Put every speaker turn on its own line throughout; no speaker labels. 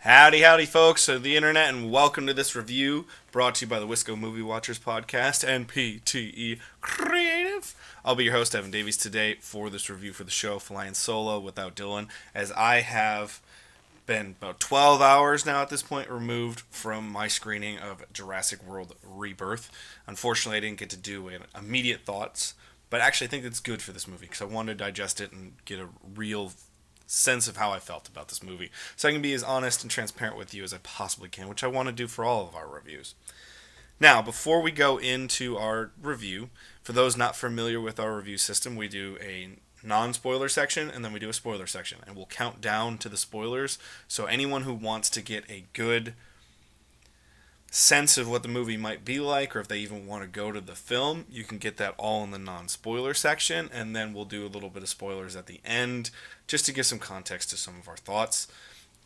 Howdy, howdy, folks of the internet, and welcome to this review brought to you by the Wisco Movie Watchers podcast and PTE Creative. I'll be your host, Evan Davies, today for this review for the show Flying Solo without Dylan, as I have been about 12 hours now at this point removed from my screening of Jurassic World Rebirth. Unfortunately, I didn't get to do immediate thoughts, but actually I think it's good for this movie because I wanted to digest it and get a real sense of how I felt about this movie, so I can be as honest and transparent with you as I possibly can, which I want to do for all of our reviews. Now, before we go into our review, for those not familiar with our review system, we do a non-spoiler section and then we do a spoiler section, and we'll count down to the spoilers, so anyone who wants to get a good sense of what the movie might be like, or if they even want to go to the film, you can get that all in the non-spoiler section, and then we'll do a little bit of spoilers at the end just to give some context to some of our thoughts,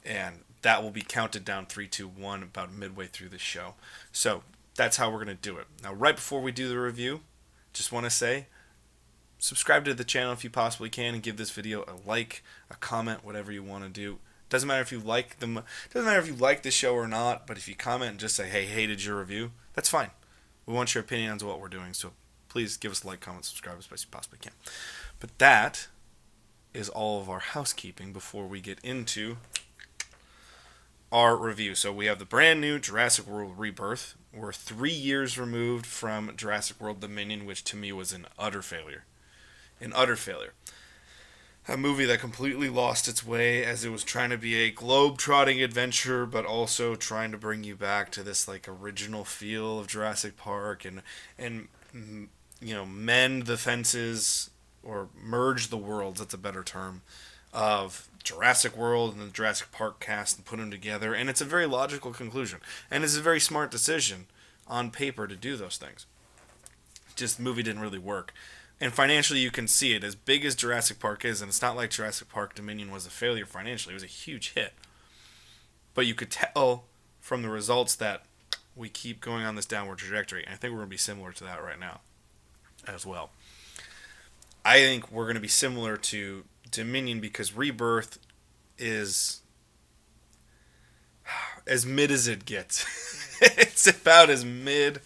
and that will be counted down 3, 2, 1 about midway through the show. So that's how we're going to do it. Now, right before we do the review, just want to say subscribe to the channel if you possibly can, and give this video a like, a comment, whatever you want to do. Doesn't matter if you like them. Doesn't matter if you like the show or not. But if you comment and just say, "Hey, hated your review," that's fine. We want your opinion on what we're doing. So please give us a like, comment, subscribe as best you possibly can. But that is all of our housekeeping before we get into our review. So we have the brand new Jurassic World Rebirth. We're 3 years removed from Jurassic World Dominion, which to me was an utter failure. An utter failure. A movie that completely lost its way as it was trying to be a globe-trotting adventure, but also trying to bring you back to this like original feel of Jurassic Park and mend the fences or merge the worlds. That's a better term, of Jurassic World and the Jurassic Park cast and put them together. And it's a very logical conclusion, and it's a very smart decision on paper to do those things. Just the movie didn't really work. And financially, you can see it. As big as Jurassic Park is, and it's not like Jurassic Park Dominion was a failure financially. It was a huge hit. But you could tell from the results that we keep going on this downward trajectory. And I think we're going to be similar to that right now as well. I think we're going to be similar to Dominion because Rebirth is as mid as it gets. It's about as mid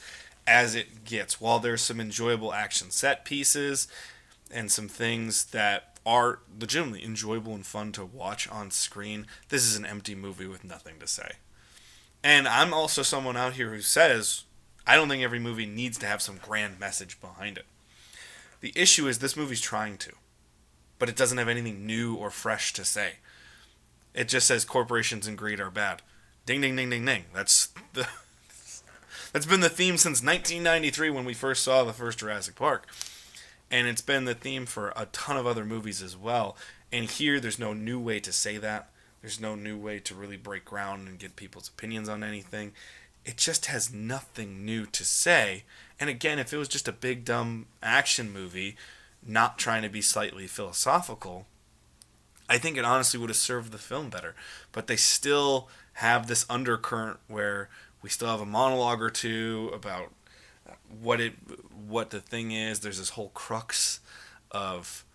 as it gets. While there's some enjoyable action set pieces and some things that are legitimately enjoyable and fun to watch on screen, this is an empty movie with nothing to say. And I'm also someone out here who says I don't think every movie needs to have some grand message behind it. The issue is this movie's trying to, but it doesn't have anything new or fresh to say. It just says corporations and greed are bad. Ding, ding, ding, ding, ding. That's been the theme since 1993 when we first saw the first Jurassic Park. And it's been the theme for a ton of other movies as well. And here, there's no new way to say that. There's no new way to really break ground and get people's opinions on anything. It just has nothing new to say. And again, if it was just a big, dumb action movie, not trying to be slightly philosophical, I think it honestly would have served the film better. But they still have this undercurrent where we still have a monologue or two about what the thing is. There's this whole crux of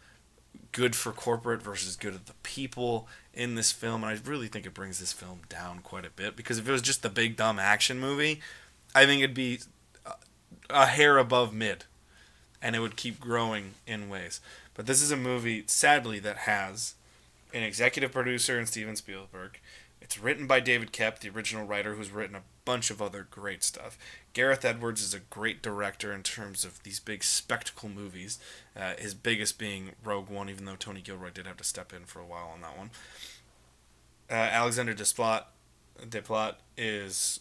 good for corporate versus good of the people in this film, and I really think it brings this film down quite a bit, because if it was just the big dumb action movie, I think it'd be a hair above mid, and it would keep growing in ways. But this is a movie, sadly, that has an executive producer in Steven Spielberg. It's written by David Koepp, the original writer, who's written a bunch of other great stuff. Gareth Edwards is a great director in terms of these big spectacle movies, his biggest being Rogue One, even though Tony Gilroy did have to step in for a while on that one. Alexander Desplat is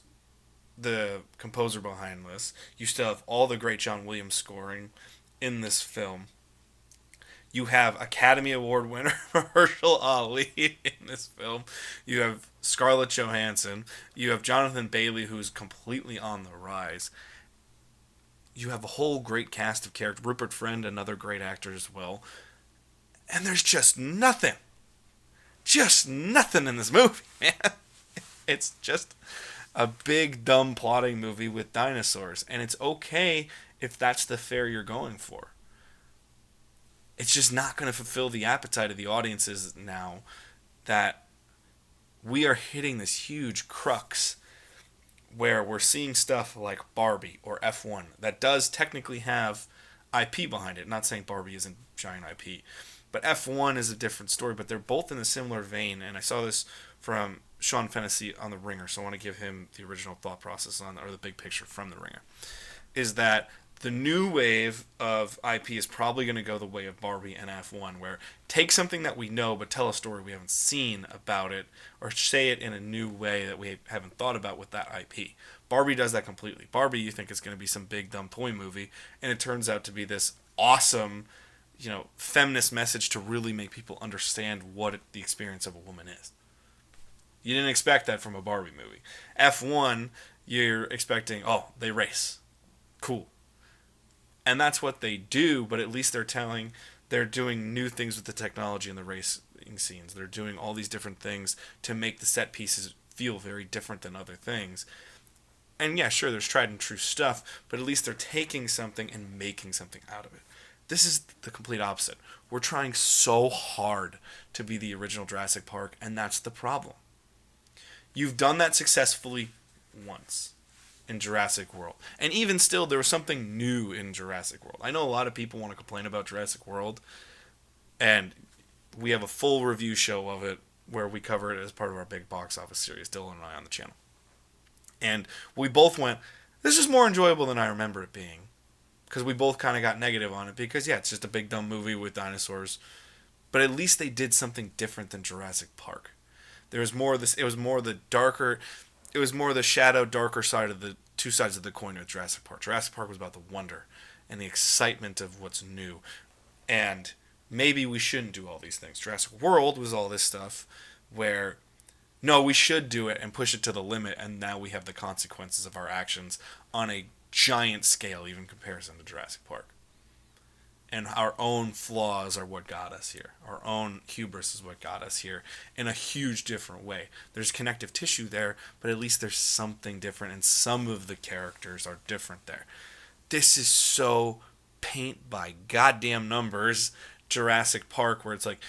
the composer behind this. You still have all the great John Williams scoring in this film. You have Academy Award winner Mahershala Ali in this film. You have Scarlett Johansson. You have Jonathan Bailey, who's completely on the rise. You have a whole great cast of characters. Rupert Friend, another great actor as well. And there's just nothing. Just nothing in this movie, man. It's just a big, dumb plotting movie with dinosaurs. And it's okay if that's the fare you're going for. It's just not going to fulfill the appetite of the audiences now that we are hitting this huge crux where we're seeing stuff like Barbie or F1 that does technically have IP behind it. Not saying Barbie isn't giant IP, but F1 is a different story. But they're both in a similar vein, and I saw this from Sean Fennessy on The Ringer, so I want to give him the original thought process on, or the big picture from The Ringer, is that the new wave of IP is probably going to go the way of Barbie and F1, where take something that we know but tell a story we haven't seen about it, or say it in a new way that we haven't thought about with that IP. Barbie does that completely. Barbie, you think it's going to be some big dumb toy movie, and it turns out to be this awesome, feminist message to really make people understand what the experience of a woman is. You didn't expect that from a Barbie movie. F1, you're expecting, oh, they race. Cool. And that's what they do, but at least they're doing new things with the technology in the racing scenes. They're doing all these different things to make the set pieces feel very different than other things. And yeah, sure, there's tried and true stuff, but at least they're taking something and making something out of it. This is the complete opposite. We're trying so hard to be the original Jurassic Park, and that's the problem. You've done that successfully once in Jurassic World. And even still, there was something new in Jurassic World. I know a lot of people want to complain about Jurassic World, and we have a full review show of it where we cover it as part of our big box office series, Dylan and I on the channel. And we both went, this is more enjoyable than I remember it being. Because we both kind of got negative on it because, yeah, it's just a big dumb movie with dinosaurs. But at least they did something different than Jurassic Park. There was more of this, it was more the shadow, darker side of the two sides of the coin with Jurassic Park. Jurassic Park was about the wonder and the excitement of what's new. And maybe we shouldn't do all these things. Jurassic World was all this stuff where, no, we should do it and push it to the limit, and now we have the consequences of our actions on a giant scale, even in comparison to Jurassic Park. And our own flaws are what got us here. Our own hubris is what got us here in a huge different way. There's connective tissue there, but at least there's something different, and some of the characters are different there. This is so paint by goddamn numbers Jurassic Park, where it's like,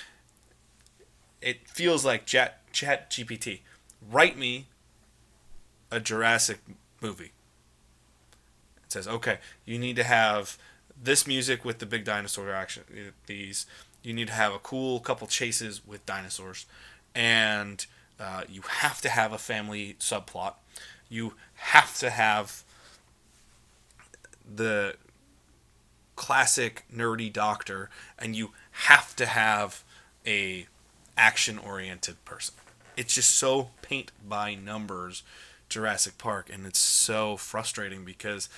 it feels like Chat GPT. Write me a Jurassic movie. It says, okay, you need to have this music with the big dinosaur action. You need to have a cool couple chases with dinosaurs, and you have to have a family subplot. You have to have the classic nerdy doctor, and you have to have a action-oriented person. It's just so paint by numbers Jurassic Park, and it's so frustrating because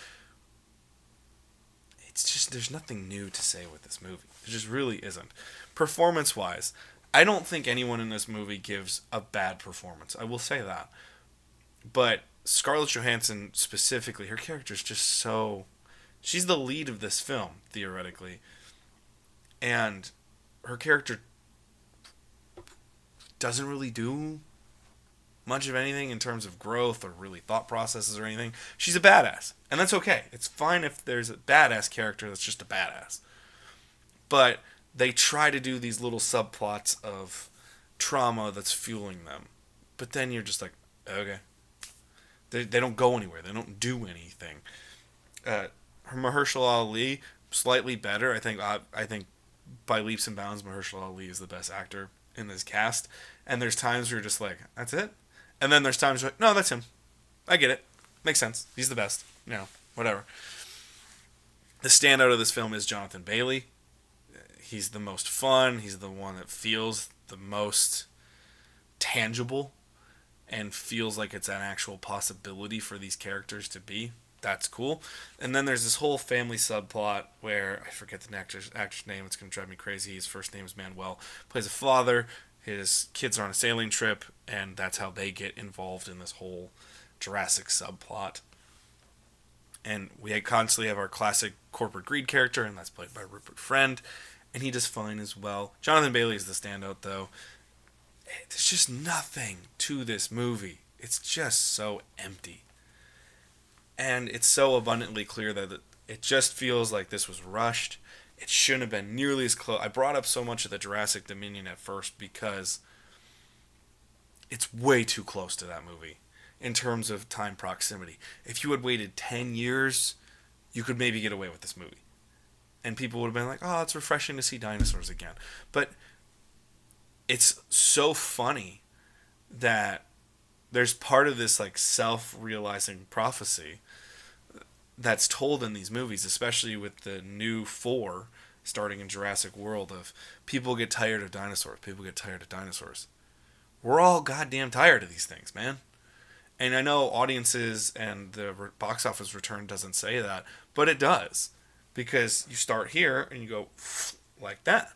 it's just, there's nothing new to say with this movie. There just really isn't. Performance-wise, I don't think anyone in this movie gives a bad performance. I will say that. But Scarlett Johansson specifically, her character is just so... She's the lead of this film, theoretically. And her character doesn't really do much of anything in terms of growth or really thought processes or anything. She's a badass. And that's okay. It's fine if there's a badass character that's just a badass. But they try to do these little subplots of trauma that's fueling them. But then you're just like, okay. They don't go anywhere. They don't do anything. Mahershala Ali, slightly better. I think by leaps and bounds, Mahershala Ali is the best actor in this cast. And there's times where you're just like, that's it? And then there's times where, no, that's him. I get it. Makes sense. He's the best. Whatever. The standout of this film is Jonathan Bailey. He's the most fun. He's the one that feels the most tangible and feels like it's an actual possibility for these characters to be. That's cool. And then there's this whole family subplot where, I forget the actor's name, it's going to drive me crazy. His first name is Manuel. Plays a father. His kids are on a sailing trip, and that's how they get involved in this whole Jurassic subplot. And we constantly have our classic corporate greed character, and that's played by Rupert Friend, and he does fine as well. Jonathan Bailey is the standout, though. There's just nothing to this movie. It's just so empty. And it's so abundantly clear that it just feels like this was rushed. It shouldn't have been nearly as close. I brought up so much of the Jurassic Dominion at first because it's way too close to that movie in terms of time proximity. If you had waited 10 years, you could maybe get away with this movie. And people would have been like, oh, it's refreshing to see dinosaurs again. But it's so funny that there's part of this like self-realizing prophecy that's told in these movies, especially with the new 4 starting in Jurassic World, of people get tired of dinosaurs. People get tired of dinosaurs. We're all goddamn tired of these things, man. And I know audiences and the box office return doesn't say that, but it does. Because you start here and you go like that.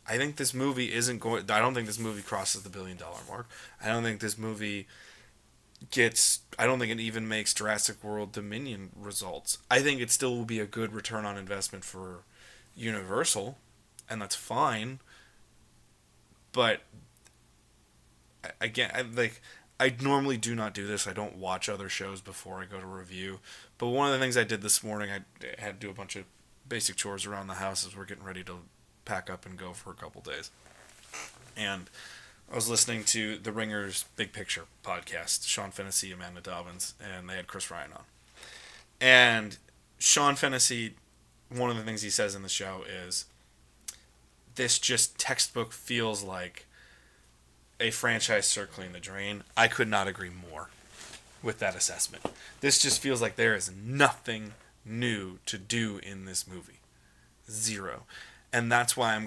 I think this movie isn't going. I don't think this movie crosses the $1 billion mark. I don't think this movie gets. I don't think it even makes Jurassic World Dominion results. I think it still will be a good return on investment for Universal, and that's fine. But again, I normally do not do this. I don't watch other shows before I go to review. But one of the things I did this morning, I had to do a bunch of basic chores around the house as we're getting ready to pack up and go for a couple days. And I was listening to The Ringer's Big Picture podcast, Sean Fennessy, Amanda Dobbins, and they had Chris Ryan on. And Sean Fennessy, one of the things he says in the show is, this just textbook feels like a franchise circling the drain. I could not agree more with that assessment. This just feels like there is nothing new to do in this movie. Zero. And that's why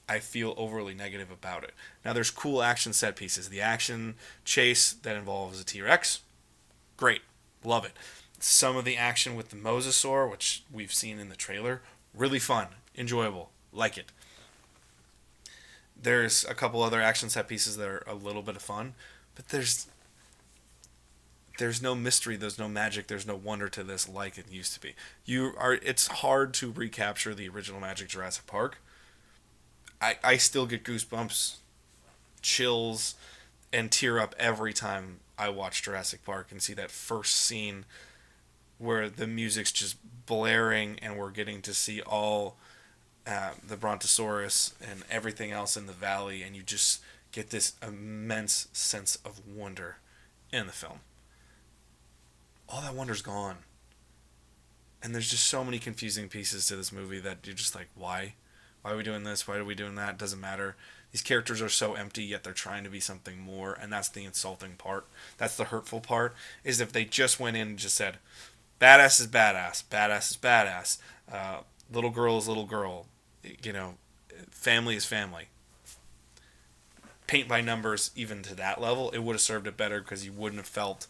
I feel overly negative about it. Now, there's cool action set pieces. The action chase that involves a T-Rex, great. Love it. Some of the action with the Mosasaur, which we've seen in the trailer, really fun. Enjoyable. Like it. There's a couple other action set pieces that are a little bit of fun, but there's no mystery, there's no magic, there's no wonder to this like it used to be. It's hard to recapture the original magic Jurassic Park. I still get goosebumps, chills, and tear up every time I watch Jurassic Park and see that first scene where the music's just blaring and we're getting to see all the Brontosaurus and everything else in the valley, and you just get this immense sense of wonder in the film. All that wonder's gone. And there's just so many confusing pieces to this movie that you're just like, why? Why are we doing this? Why are we doing that? It doesn't matter. These characters are so empty, yet they're trying to be something more, and that's the insulting part. That's the hurtful part, is if they just went in and just said, badass is badass, badass is badass, little girl is little girl, family is family. Paint by numbers, even to that level, it would have served it better because you wouldn't have felt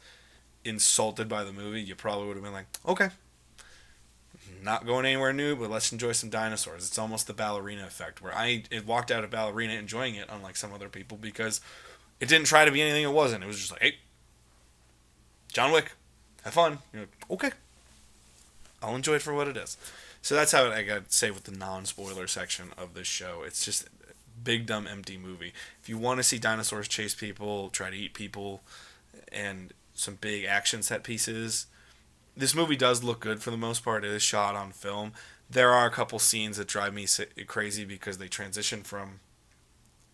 insulted by the movie. You probably would have been like, okay, not going anywhere new, but let's enjoy some dinosaurs. It's almost the ballerina effect, where I walked out of ballerina enjoying it, unlike some other people, because it didn't try to be anything it wasn't. It was just like, hey, John Wick, have fun. You're like, okay, I'll enjoy it for what it is. So that's how I got to say with the non-spoiler section of this show. It's just a big, dumb, empty movie. If you want to see dinosaurs chase people, try to eat people, and some big action set pieces, this movie does look good for the most part. It is shot on film. There are a couple scenes that drive me crazy because they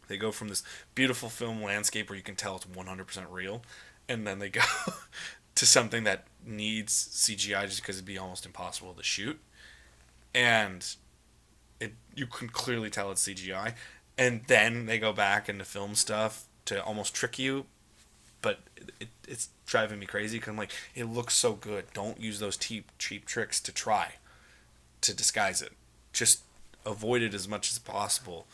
they go from this beautiful film landscape where you can tell it's 100% real, and then they go to something that needs CGI just because it'd be almost impossible to shoot. And you can clearly tell it's CGI. And then they go back into film stuff to almost trick you. But it's driving me crazy because I'm like, it looks so good. Don't use those cheap tricks to try to disguise it. Just avoid it as much as possible,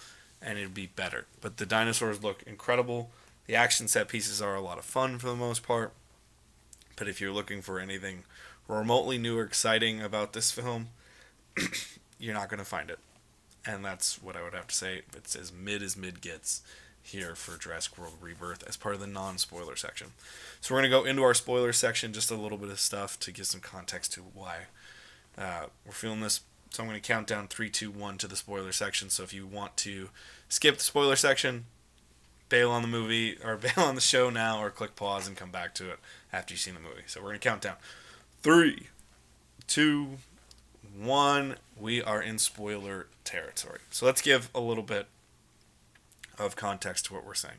and it'd be better. But the dinosaurs look incredible. The action set pieces are a lot of fun for the most part. But if you're looking for anything remotely new or exciting about this film, you're not going to find it. And that's what I would have to say. It's as mid gets here for Jurassic World Rebirth as part of the non-spoiler section. So we're going to go into our spoiler section, just a little bit of stuff to give some context to why we're feeling this. So I'm going to count down 3, 2, 1 to the spoiler section. So if you want to skip the spoiler section, bail on the movie, or bail on the show now, or click pause and come back to it after you've seen the movie. So we're going to count down 3, 2, 1. We are in spoiler territory. So let's give a little bit of context to what we're saying.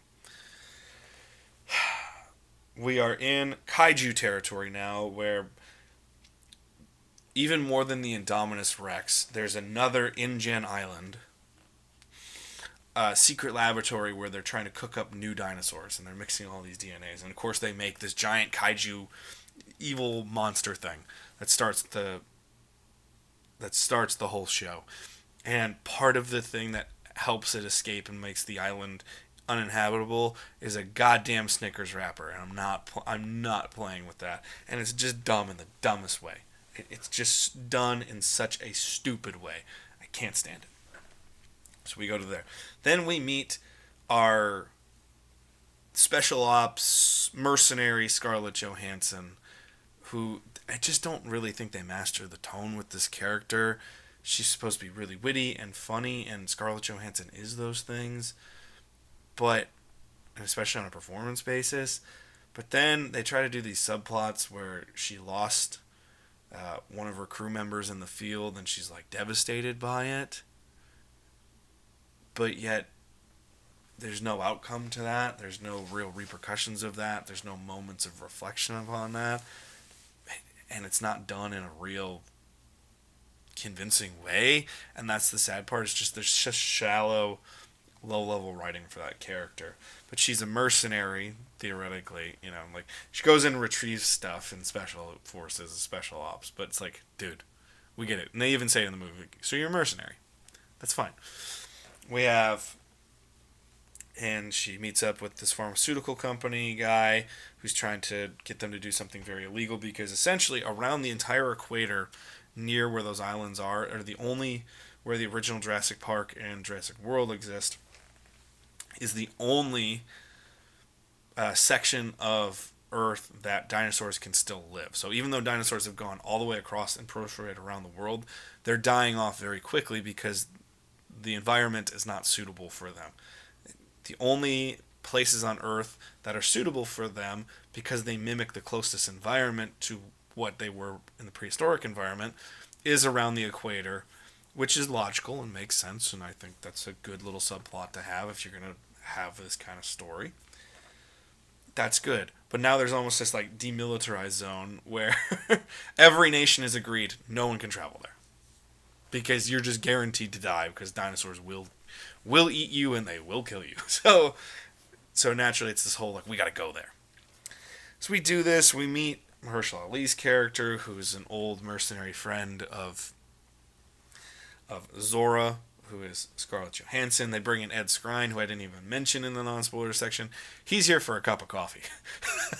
we are in kaiju territory now, where even more than the Indominus Rex, there's another InGen island, a secret laboratory where they're trying to cook up new dinosaurs, and they're mixing all these DNAs. And of course, they make this giant kaiju evil monster thing that starts the whole show. And part of the thing that helps it escape and makes the island uninhabitable is a goddamn Snickers wrapper, and I'm not playing with that. And it's just dumb in the dumbest way. It's just done in such a stupid way. I can't stand it. So we go to there. Then we meet our special ops mercenary Scarlett Johansson, who I just don't really think they master the tone with this character. She's supposed to be really witty and funny, and Scarlett Johansson is those things, but especially on a performance basis. But then they try to do these subplots where she lost one of her crew members in the field, and she's like devastated by it. But yet, there's no outcome to that. There's no real repercussions of that. There's no moments of reflection upon that. And it's not done in a real convincing way. And that's the sad part. It's just there's just shallow, low-level writing for that character. But she's a mercenary, theoretically. You know, like, she goes in and retrieves stuff in special forces, special ops. But it's like, dude, we get it. And they even say it in the movie, so you're a mercenary. That's fine. We have, and she meets up with this pharmaceutical company guy who's trying to get them to do something very illegal, because essentially around the entire equator near where those islands are the only where the original Jurassic Park and Jurassic World exist, is the only section of Earth that dinosaurs can still live. So even though dinosaurs have gone all the way across and proliferated around the world, they're dying off very quickly because the environment is not suitable for them. The only places on Earth that are suitable for them, because they mimic the closest environment to what they were in the prehistoric environment, is around the equator, which is logical and makes sense, and I think that's a good little subplot to have if you're going to have this kind of story. That's good. But now there's almost this like demilitarized zone where every nation has agreed no one can travel there, because you're just guaranteed to die, because dinosaurs will eat you and they will kill you. So naturally it's this whole like, we gotta go there. So we do this. We meet Mahershala Ali's character, who's an old mercenary friend of Zora, who is Scarlett Johansson. They bring in Ed Skrein, who I didn't even mention in the non-spoiler section. He's here for a cup of coffee.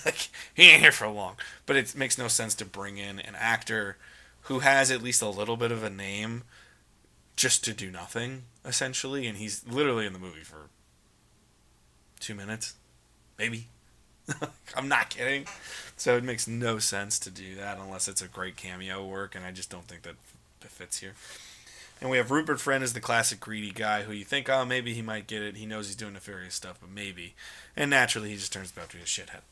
Like, he ain't here for long. But it makes no sense to bring in an actor who has at least a little bit of a name just to do nothing, essentially. And he's literally in the movie for 2 minutes, maybe. I'm not kidding. So it makes no sense to do that unless it's a great cameo work, and I just don't think that fits here. And we have Rupert Friend as the classic greedy guy who you think, oh, maybe he might get it. He knows he's doing nefarious stuff, but maybe. And naturally, he just turns out to be a shithead.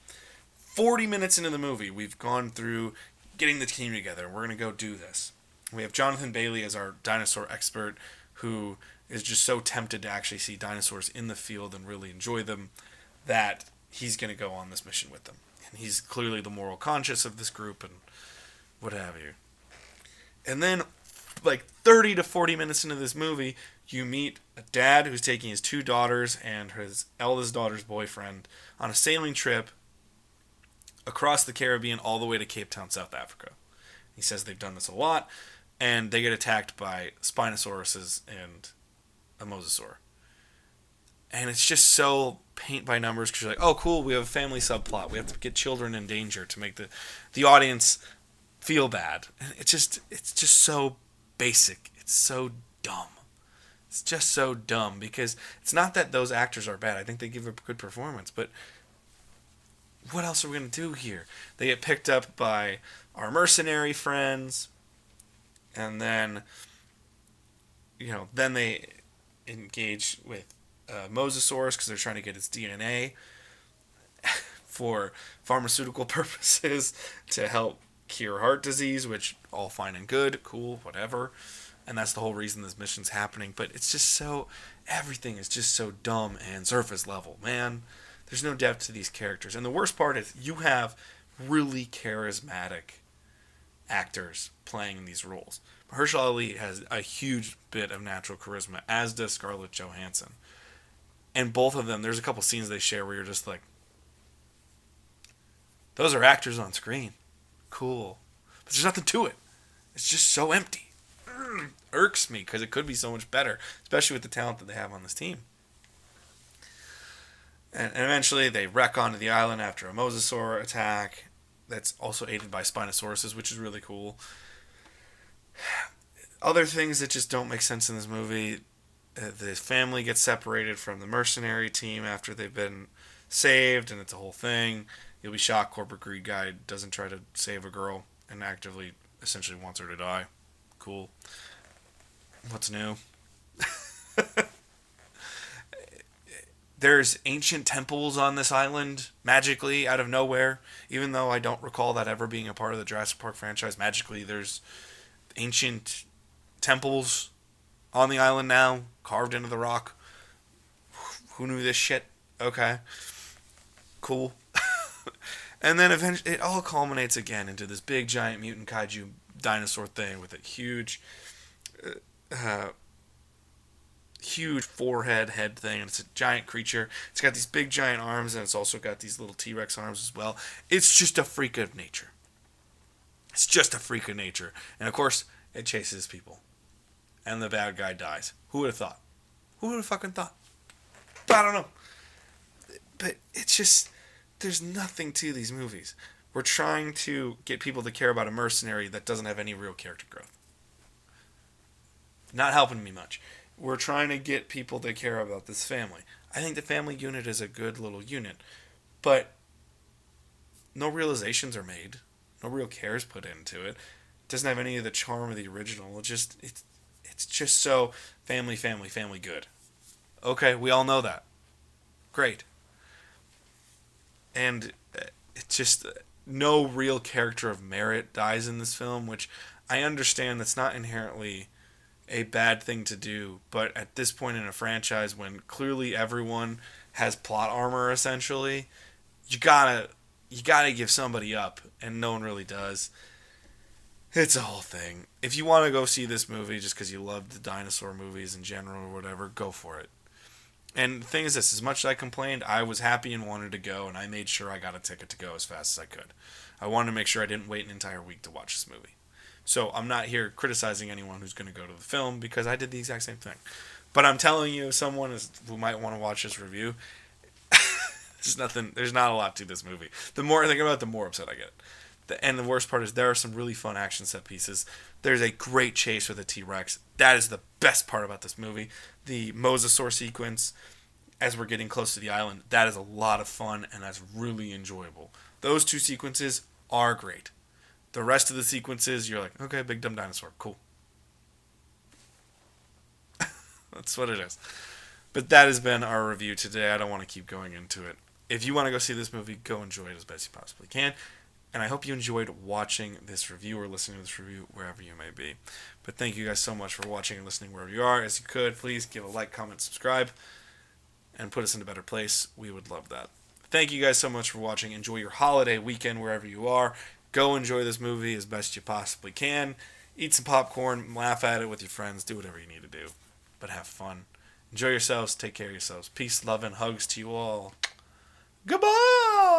40 minutes into the movie, we've gone through getting the team together. We're going to go do this. We have Jonathan Bailey as our dinosaur expert, who is just so tempted to actually see dinosaurs in the field and really enjoy them that he's going to go on this mission with them. And he's clearly the moral conscience of this group and what have you. And then, like 30 to 40 minutes into this movie, you meet a dad who's taking his 2 daughters and his eldest daughter's boyfriend on a sailing trip across the Caribbean all the way to Cape Town, South Africa. He says they've done this a lot, and they get attacked by Spinosauruses and a Mosasaur. And it's just so paint by numbers, because you're like, oh, cool, we have a family subplot. We have to get children in danger to make the audience feel bad. And it's just so basic. It's so dumb. It's just so dumb, because it's not that those actors are bad. I think they give a good performance, but what else are we going to do here? They get picked up by our mercenary friends, and then, then they engage with Mosasaurus because they're trying to get its DNA for pharmaceutical purposes to help cure heart disease, which all fine and good, cool, whatever. And that's the whole reason this mission's happening. But it's just everything is just so dumb and surface level, man. There's no depth to these characters. And the worst part is you have really charismatic actors playing these roles. Mahershala Ali has a huge bit of natural charisma, as does Scarlett Johansson. And both of them, there's a couple scenes they share where you're just like, those are actors on screen. Cool. But there's nothing to it. It's just so empty. Irks me because it could be so much better, especially with the talent that they have on this team. And eventually they wreck onto the island after a mosasaur attack that's also aided by Spinosauruses, which is really cool. Other things that just don't make sense in this movie. The family gets separated from the mercenary team after they've been saved, and it's a whole thing. You'll be shocked corporate greed guy doesn't try to save a girl and actively essentially wants her to die. Cool. What's new? There's ancient temples on this island, magically, out of nowhere. Even though I don't recall that ever being a part of the Jurassic Park franchise, magically there's ancient temples on the island now, carved into the rock. Who knew this shit? Okay. Cool. And then eventually it all culminates again into this big giant mutant kaiju dinosaur thing with a huge forehead head thing, and it's a giant creature. It's got these big giant arms, and it's also got these little T-Rex arms as well. It's just a freak of nature. It's just a freak of nature. And of course, it chases people. And the bad guy dies. Who would have thought? Who would have fucking thought? I don't know. But it's just, there's nothing to these movies. We're trying to get people to care about a mercenary that doesn't have any real character growth. Not helping me much. We're trying to get people to care about this family. I think the family unit is a good little unit. But no realizations are made. No real care is put into it. It doesn't have any of the charm of the original. It's just so family good. Okay, we all know that. Great. And it's just no real character of merit dies in this film, which I understand that's not inherently a bad thing to do, but at this point in a franchise when clearly everyone has plot armor essentially, you gotta give somebody up, and no one really does. It's a whole thing. If you want to go see this movie just because you love the dinosaur movies in general or whatever, go for it. And the thing is this, as much as I complained, I was happy and wanted to go, and I made sure I got a ticket to go as fast as I could. I wanted to make sure I didn't wait an entire week to watch this movie. So I'm not here criticizing anyone who's going to go to the film because I did the exact same thing. But I'm telling you, someone who might want to watch this review, there's not a lot to this movie. The more I think about it, the more upset I get. And the worst part is there are some really fun action set pieces. There's a great chase with a T-Rex. That is the best part about this movie. The mosasaur sequence, as we're getting close to the island, that is a lot of fun, and that's really enjoyable. Those two sequences are great. The rest of the sequences, you're like, okay, big dumb dinosaur, cool. That's what it is. But that has been our review today. I don't want to keep going into it. If you want to go see this movie, go enjoy it as best you possibly can. And I hope you enjoyed watching this review or listening to this review wherever you may be. But thank you guys so much for watching and listening wherever you are. As you could, please give a like, comment, subscribe, and put us in a better place. We would love that. Thank you guys so much for watching. Enjoy your holiday weekend wherever you are. Go enjoy this movie as best you possibly can. Eat some popcorn, laugh at it with your friends, do whatever you need to do. But have fun. Enjoy yourselves, take care of yourselves. Peace, love, and hugs to you all. Goodbye!